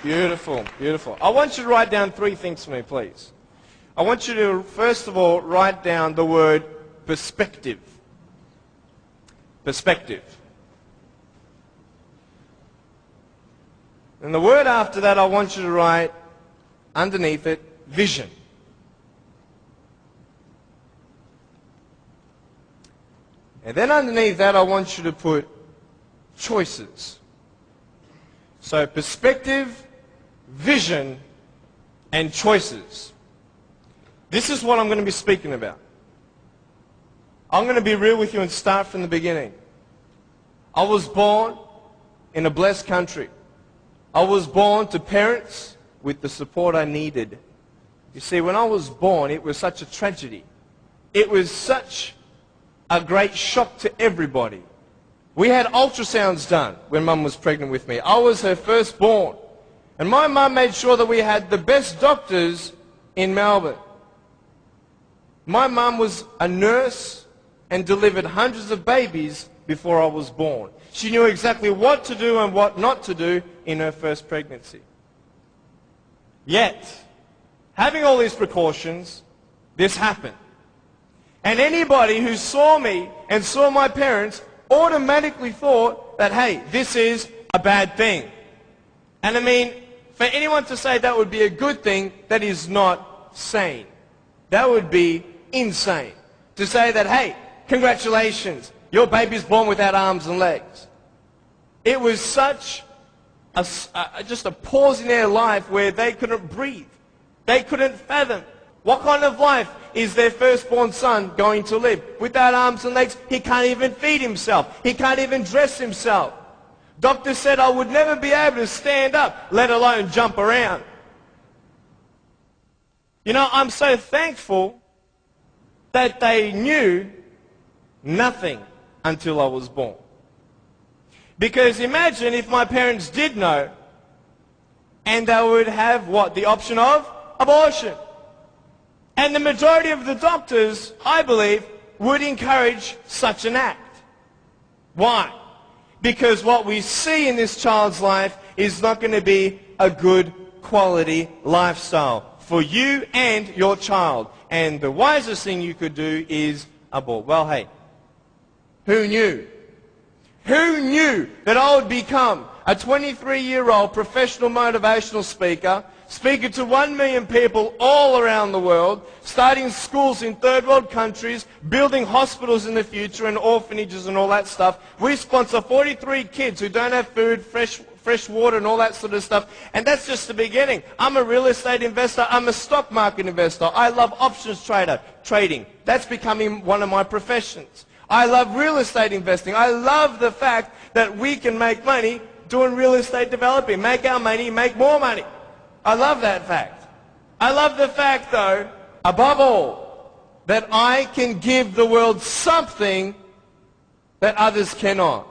Beautiful, beautiful. I want you to write down 3 things for me, please. I want you to, first of all, write down the word perspective. Perspective. And the word after that, I want you to write underneath it, vision. And then underneath that, I want you to put choices. So perspective, vision, and choices. This is what I'm going to be speaking about. I'm going to be real with you and start from the beginning. I was born in a blessed country. I was born to parents with the support I needed. You see, when I was born, it was such a tragedy. It was such a great shock to everybody. We had ultrasounds done when Mum was pregnant with me. I was her firstborn. And my mum made sure that we had the best doctors in Melbourne. My mum was a nurse and delivered hundreds of babies before I was born. She knew exactly what to do and what not to do in her first pregnancy. Yet, having all these precautions, this happened. And anybody who saw me and saw my parents automatically thought that, hey, this is a bad thing. And I mean, for anyone to say that would be a good thing, that is not sane. That would be insane. To say that, hey, congratulations, your baby's born without arms and legs. It was such just a pause in their life where they couldn't breathe. They couldn't fathom. What kind of life is their firstborn son going to live? Without arms and legs, he can't even feed himself. He can't even dress himself. Doctor said I would never be able to stand up, let alone jump around. You know, I'm so thankful that they knew nothing until I was born. Because imagine if my parents did know, and they would have what? The option of abortion. And the majority of the doctors, I believe, would encourage such an act. Why? Because what we see in this child's life is not going to be a good quality lifestyle for you and your child. And the wisest thing you could do is abort. Well, hey, who knew? Who knew that I would become a 23-year-old professional motivational speaker, speaking to 1 million people all around the world, starting schools in third world countries, building hospitals in the future and orphanages and all that stuff. We sponsor 43 kids who don't have food, fresh water and all that sort of stuff. And that's just the beginning. I'm a real estate investor. I'm a stock market investor. I love options trading. That's becoming one of my professions. I love real estate investing. I love the fact that we can make money doing real estate developing. Make our money, make more money. I love that fact. I love the fact, though, above all, that I can give the world something that others cannot.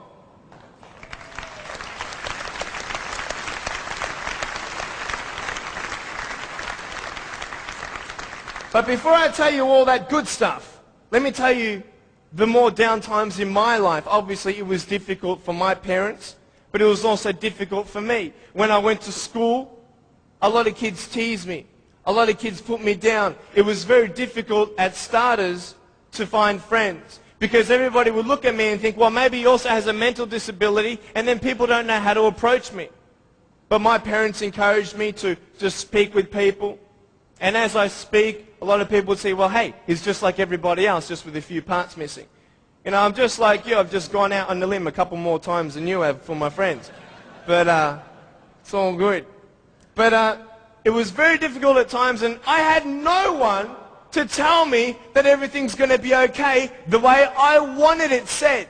But before I tell you all that good stuff, let me tell you the more down times in my life. Obviously, it was difficult for my parents, but it was also difficult for me. When I went to school, a lot of kids teased me. A lot of kids put me down. It was very difficult at starters to find friends because everybody would look at me and think, well, maybe he also has a mental disability, and then people don't know how to approach me. But my parents encouraged me to just speak with people. And as I speak, a lot of people would say, well, hey, he's just like everybody else, just with a few parts missing. You know, I'm just like you. I've just gone out on the limb a couple more times than you have for my friends. But it's all good. But it was very difficult at times, and I had no one to tell me that everything's going to be okay the way I wanted it said.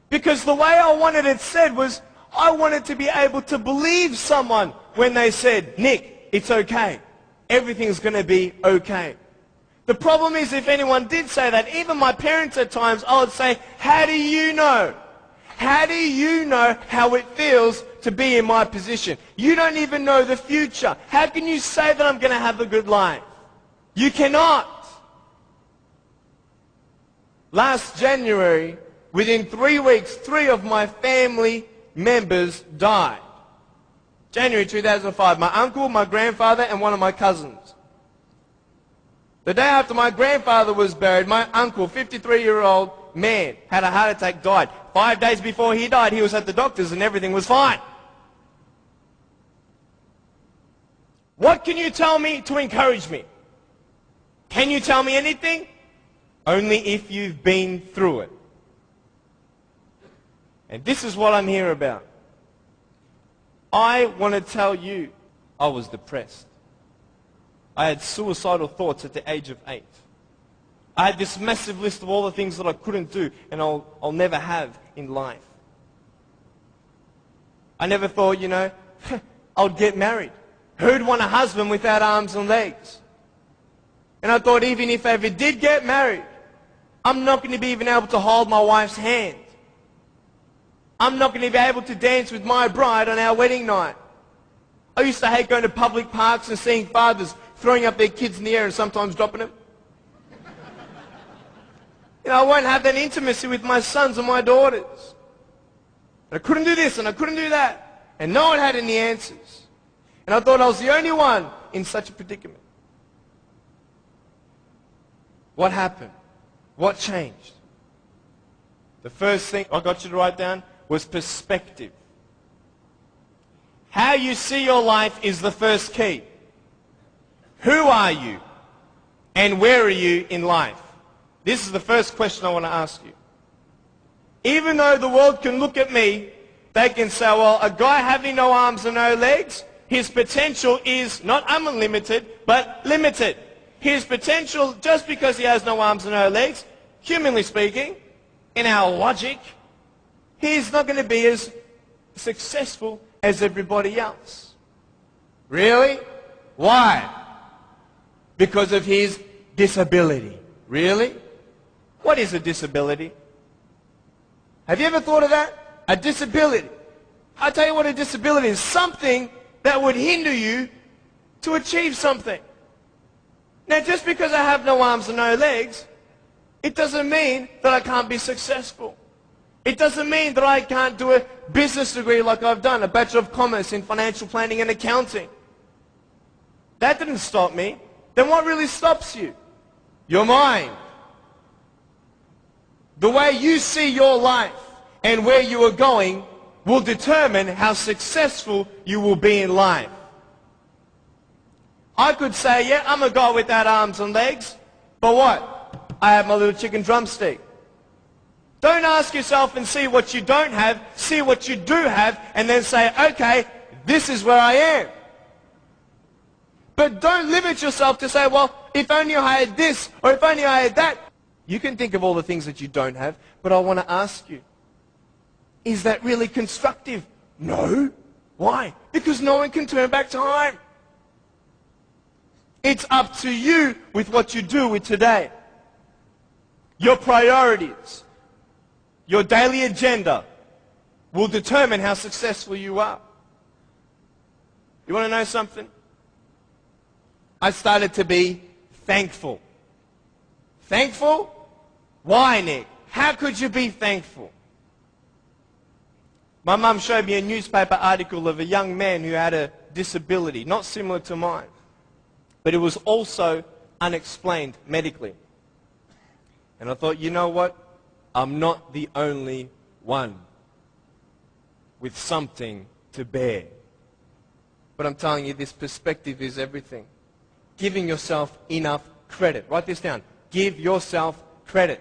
Because the way I wanted it said was I wanted to be able to believe someone when they said, Nick, it's okay. Everything's going to be okay. The problem is if anyone did say that, even my parents at times, I would say, how do you know? How do you know how it feels to be in my position? You don't even know the future. How can you say that I'm going to have a good life? You cannot. Last January, within 3 weeks, 3 of my family members died. January 2005, my uncle, my grandfather, and one of my cousins. The day after my grandfather was buried, my uncle, 53-year-old man, had a heart attack, died. 5 days before he died, he was at the doctor's and everything was fine. What can you tell me to encourage me? Can you tell me anything? Only if you've been through it. And this is what I'm here about. I want to tell you, I was depressed. I had suicidal thoughts at the age of 8. I had this massive list of all the things that I couldn't do and I'll never have in life. I never thought, I'd get married. Who'd want a husband without arms and legs? And I thought even if I ever did get married, I'm not going to be even able to hold my wife's hand. I'm not going to be able to dance with my bride on our wedding night. I used to hate going to public parks and seeing fathers throwing up their kids in the air and sometimes dropping them. I won't have that intimacy with my sons and my daughters. And I couldn't do this and I couldn't do that. And no one had any answers. And I thought I was the only one in such a predicament. What happened? What changed? The first thing I got you to write down was perspective. How you see your life is the first key. Who are you? And where are you in life? This is the first question I want to ask you. Even though the world can look at me, they can say, well, a guy having no arms and no legs, his potential is not unlimited, but limited. His potential, just because he has no arms and no legs, humanly speaking, in our logic, he's not going to be as successful as everybody else. Really? Why? Because of his disability. Really? What is a disability? Have you ever thought of that? A disability. I'll tell you what a disability is. Something that would hinder you to achieve something. Now, just because I have no arms and no legs, it doesn't mean that I can't be successful. It doesn't mean that I can't do a business degree like I've done, a Bachelor of Commerce in Financial Planning and Accounting. That didn't stop me. Then what really stops you? Your mind. The way you see your life and where you are going will determine how successful you will be in life. I could say, yeah, I'm a guy without arms and legs, but what? I have my little chicken drumstick. Don't ask yourself and see what you don't have, see what you do have, and then say, okay, this is where I am. But don't limit yourself to say, well, if only I had this, or if only I had that. You can think of all the things that you don't have, but I want to ask you, is that really constructive? No. Why? Because no one can turn back time. It's up to you with what you do with today. Your priorities, your daily agenda will determine how successful you are. You want to know something? I started to be thankful. Thankful? Why, Nick? How could you be thankful? My mum showed me a newspaper article of a young man who had a disability, not similar to mine, but it was also unexplained medically. And I thought, you know what? I'm not the only one with something to bear. But I'm telling you, this perspective is everything. Giving yourself enough credit. Write this down. Give yourself credit.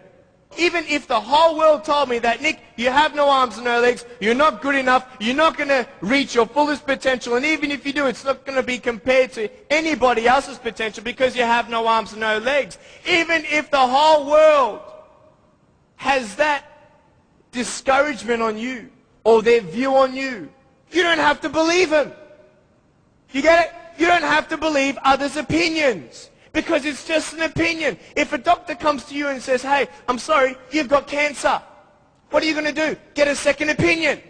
Even if the whole world told me that, Nick, you have no arms and no legs, you're not good enough, you're not going to reach your fullest potential, and even if you do, it's not going to be compared to anybody else's potential because you have no arms and no legs. Even if the whole world has that discouragement on you or their view on you, you don't have to believe them. You get it? You don't have to believe others' opinions. Because it's just an opinion. If a doctor comes to you and says, hey, I'm sorry, you've got cancer. What are you going to do? Get a second opinion.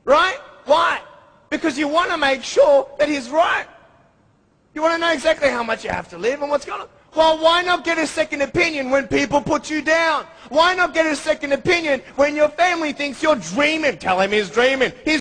Right? Why? Because you want to make sure that he's right. You want to know exactly how much you have to live and what's going on. Well, why not get a second opinion when people put you down? Why not get a second opinion when your family thinks you're dreaming? Tell him he's dreaming. He's